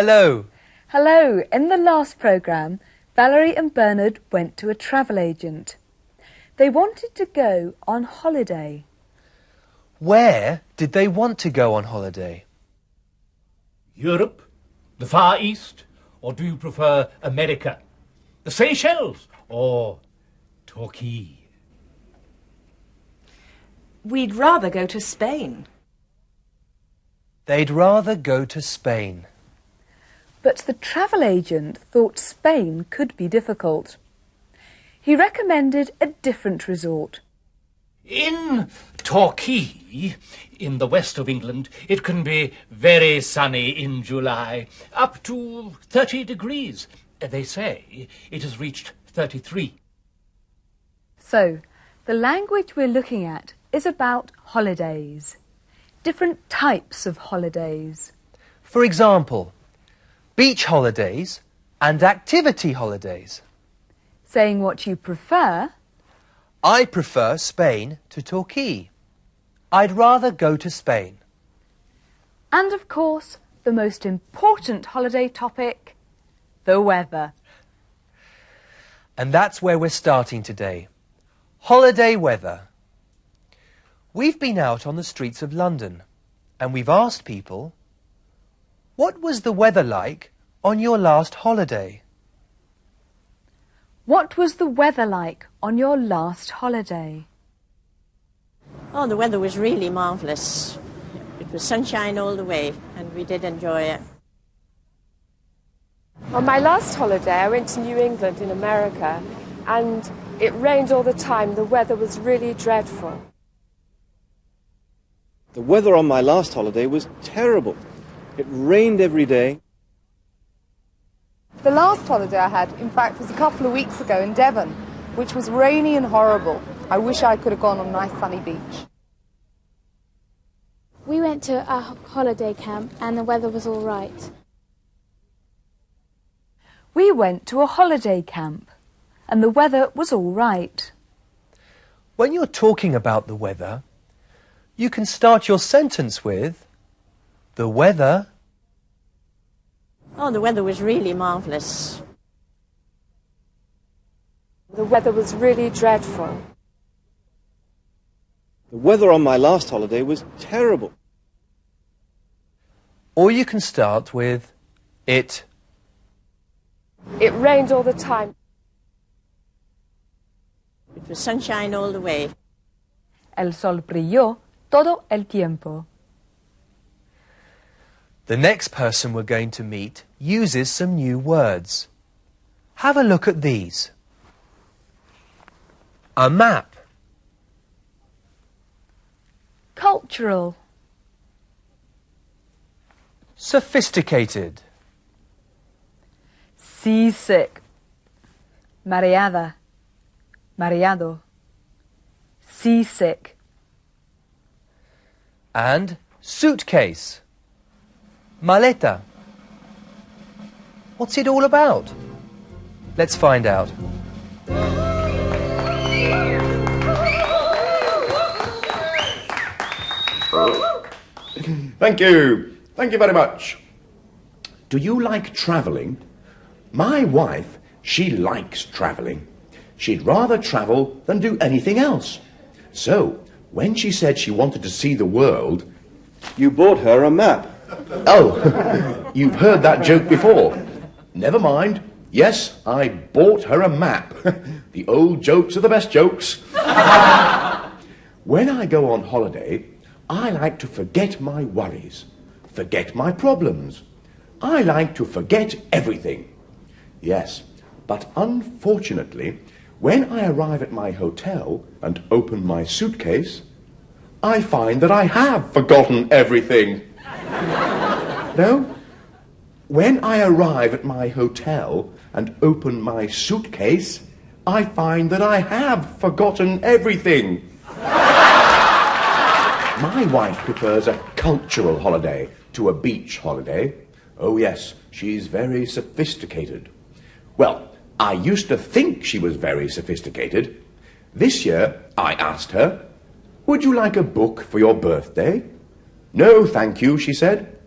hello. Hello. In the last programme, Valerie and Bernard went to a travel agent. They wanted to go on holiday. Where did they want to go on holiday? Europe? The Far East? Or do you prefer America? The Seychelles? Or Turkey? We'd rather go to Spain. They'd rather go to Spain. But the travel agent thought Spain could be difficult. He recommended a different resort. In Torquay, in the west of England, it can be very sunny in July, up to 30 degrees. They say it has reached 33. So, the language we're looking at is about holidays. Different types of holidays. For example, beach holidays and activity holidays. Saying what you prefer. I prefer Spain to Torquay. I'd rather go to Spain. And of course, the most important holiday topic, the weather. And that's where we're starting today. Holiday weather. We've been out on the streets of London and we've asked people, what was the weather like on your last holiday? What was the weather like on your last holiday? Oh, the weather was really marvellous. It was sunshine all the way, and we did enjoy it. On my last holiday, I went to New England in America, and it rained all the time. The weather was really dreadful. The weather on my last holiday was terrible. It rained every day. The last holiday I had, in fact, was a couple of weeks ago in Devon, which was rainy and horrible. I wish I could have gone on a nice sunny beach. We went to a holiday camp and the weather was all right. We went to a holiday camp and the weather was all right. When you're talking about the weather, you can start your sentence with the weather. Oh, the weather was really marvellous. The weather was really dreadful. The weather on my last holiday was terrible. Or you can start with it. It rained all the time. It was sunshine all the way. El sol brilló todo el tiempo. The next person we're going to meet uses some new words. Have a look at these. A map. Cultural. Sophisticated. Seasick. Mareada. Mareado. Seasick. And suitcase. Maleta. What's it all about? Let's find out. Thank you. Thank you very much. Do you like travelling? My wife, she likes travelling. She'd rather travel than do anything else. So, when she said she wanted to see the world... You bought her a map. Oh, you've heard that joke before. Never mind. Yes, I bought her a map. The old jokes are the best jokes. When I go on holiday, I like to forget my worries, forget my problems. I like to forget everything. Yes, but unfortunately, when I arrive at my hotel and open my suitcase, I find that I have forgotten everything. No? When I arrive at my hotel and open my suitcase, I find that I have forgotten everything. My wife prefers a cultural holiday to a beach holiday. Oh yes, she's very sophisticated. Well, I used to think she was very sophisticated. This year, I asked her, "Would you like a book for your birthday?" "No, thank you," she said.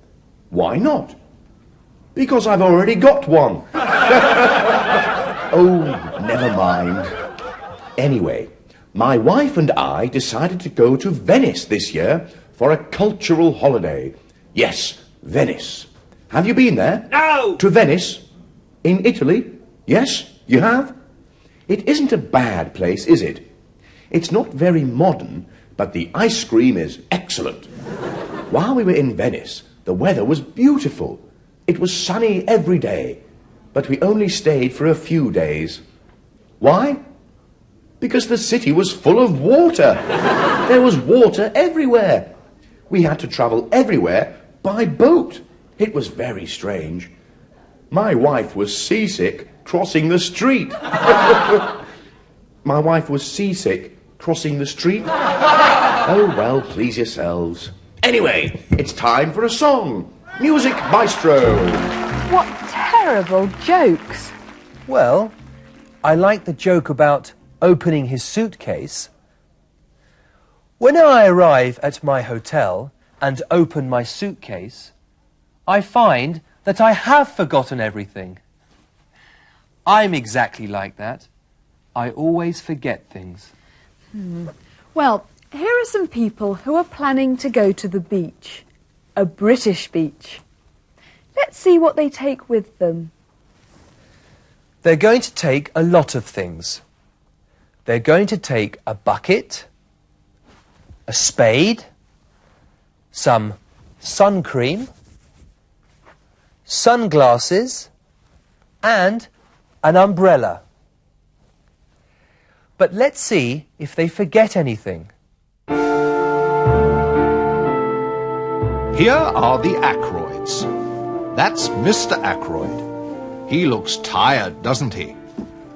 "Why not?" Because I've already got one. Oh, never mind. Anyway, my wife and I decided to go to Venice this year for a cultural holiday. Yes, Venice. Have you been there? No! To Venice? In Italy? Yes, you have? It isn't a bad place, is it? It's not very modern, but the ice cream is excellent. While we were in Venice, the weather was beautiful. It was sunny every day, but we only stayed for a few days. Why? Because the city was full of water. There was water everywhere. We had to travel everywhere by boat. It was very strange. My wife was seasick crossing the street. My wife was seasick crossing the street. Oh, well, please yourselves. Anyway, it's time for a song. Music Maestro. What terrible jokes. Well, I like the joke about opening his suitcase. When I arrive at my hotel and open my suitcase, I find that I have forgotten everything. I'm exactly like that. I always forget things. Well, here are some people who are planning to go to the beach. A British beach. Let's see what they take with them. They're going to take a lot of things. They're going to take a bucket, a spade, some sun cream, sunglasses, and an umbrella. But let's see if they forget anything. Here are the Ackroyds. That's Mr. Ackroyd. He looks tired, doesn't he?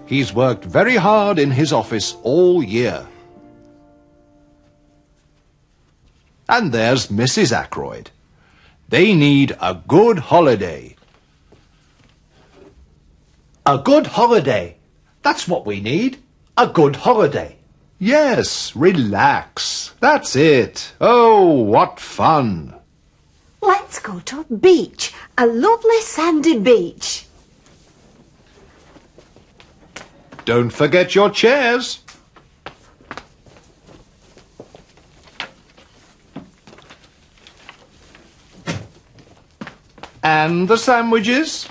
He's worked very hard in his office all year. And there's Mrs. Ackroyd. They need a good holiday. A good holiday. That's what we need. A good holiday. Yes, relax. That's it. Oh, what fun. Let's go to a beach. A lovely sandy beach. Don't forget your chairs. And the sandwiches.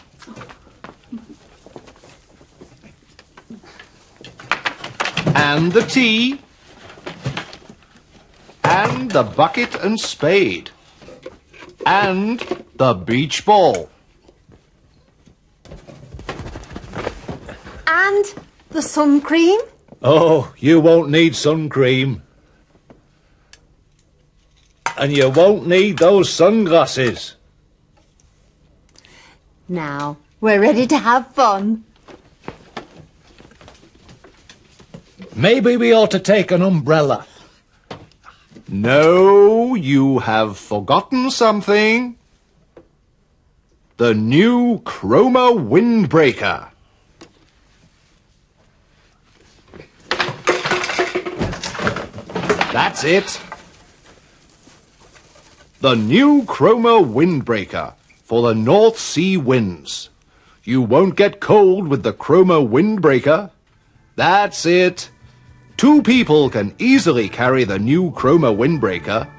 And the tea. And the bucket and spade. And the beach ball. And the sun cream. Oh, you won't need sun cream. And you won't need those sunglasses. Now, we're ready to have fun. Maybe we ought to take an umbrella. No, you have forgotten something. The new Chroma windbreaker. That's it. The new Chroma windbreaker for the North Sea winds. You won't get cold with the Chroma windbreaker. That's it. 2 people can easily carry the new Chroma windbreaker.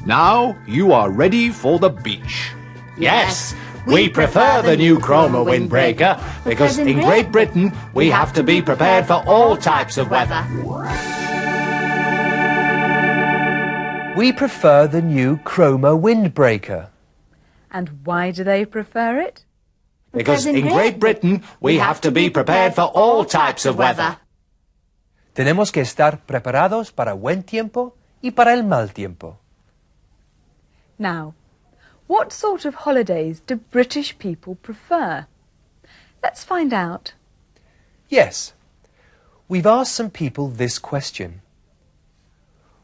Now you are ready for the beach. Yes, we prefer the new Chroma windbreaker because in Great Britain we have to be prepared for all types of weather. We prefer the new Chroma windbreaker. And why do they prefer it? Because in Great Britain we have to be prepared for all types of weather. Tenemos que estar preparados para buen tiempo y para el mal tiempo. Now, what sort of holidays do British people prefer? Let's find out. Yes, we've asked some people this question.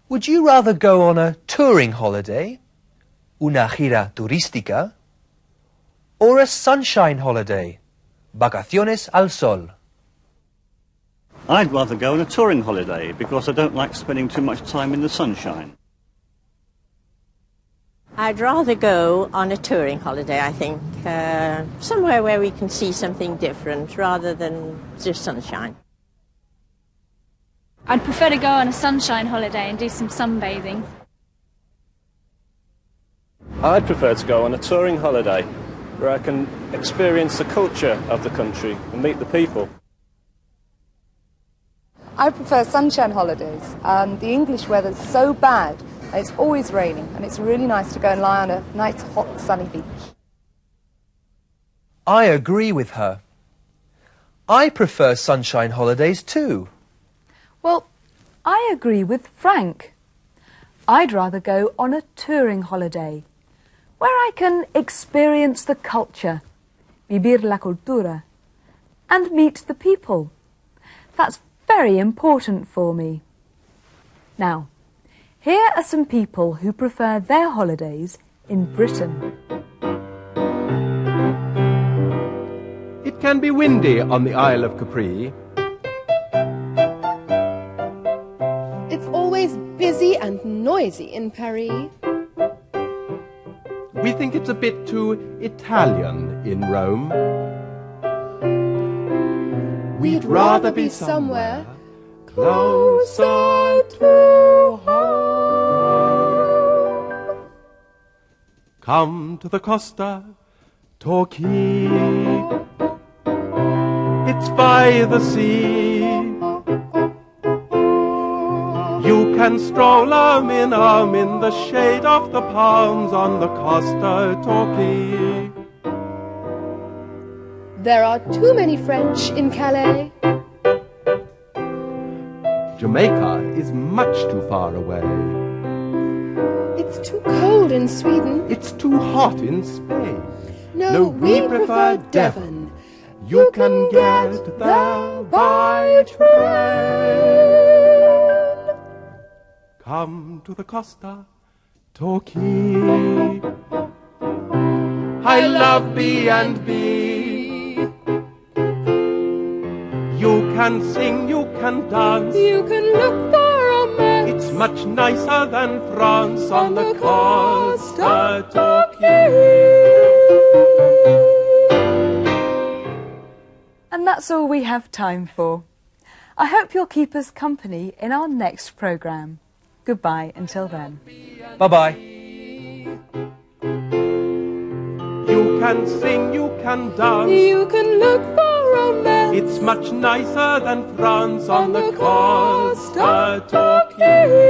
Would you rather go on a touring holiday, una gira turística, or a sunshine holiday, vacaciones al sol? I'd rather go on a touring holiday because I don't like spending too much time in the sunshine. I'd rather go on a touring holiday, I think. Somewhere where we can see something different rather than just sunshine. I'd prefer to go on a sunshine holiday and do some sunbathing. I'd prefer to go on a touring holiday where I can experience the culture of the country and meet the people. I prefer sunshine holidays. The English weather's so bad, and it's always raining, and it's really nice to go and lie on a nice, hot, sunny beach. I agree with her. I prefer sunshine holidays too. Well, I agree with Frank. I'd rather go on a touring holiday, where I can experience the culture, vivir la cultura, and meet the people. That's very important for me. Now, here are some people who prefer their holidays in Britain. It can be windy on the Isle of Capri. It's always busy and noisy in Paris. We think it's a bit too Italian in Rome. We'd rather be somewhere closer to home. Come to the Costa Torquay. It's by the sea. You can stroll arm in the shade of the palms on the Costa Torquay. There are too many French in Calais. Jamaica is much too far away. It's too cold in Sweden. It's too hot in Spain. No, we prefer Devon. You can get there by train. Come to the Costa Torquay. I love B&B. You can sing, you can dance. You can look for romance. It's much nicer than France on the Costa Torquay. And that's all we have time for. I hope you'll keep us company in our next programme. Goodbye until then. Bye-bye. You can sing, you can dance. You can look for romance. It's much nicer than France on the Costa Torquay.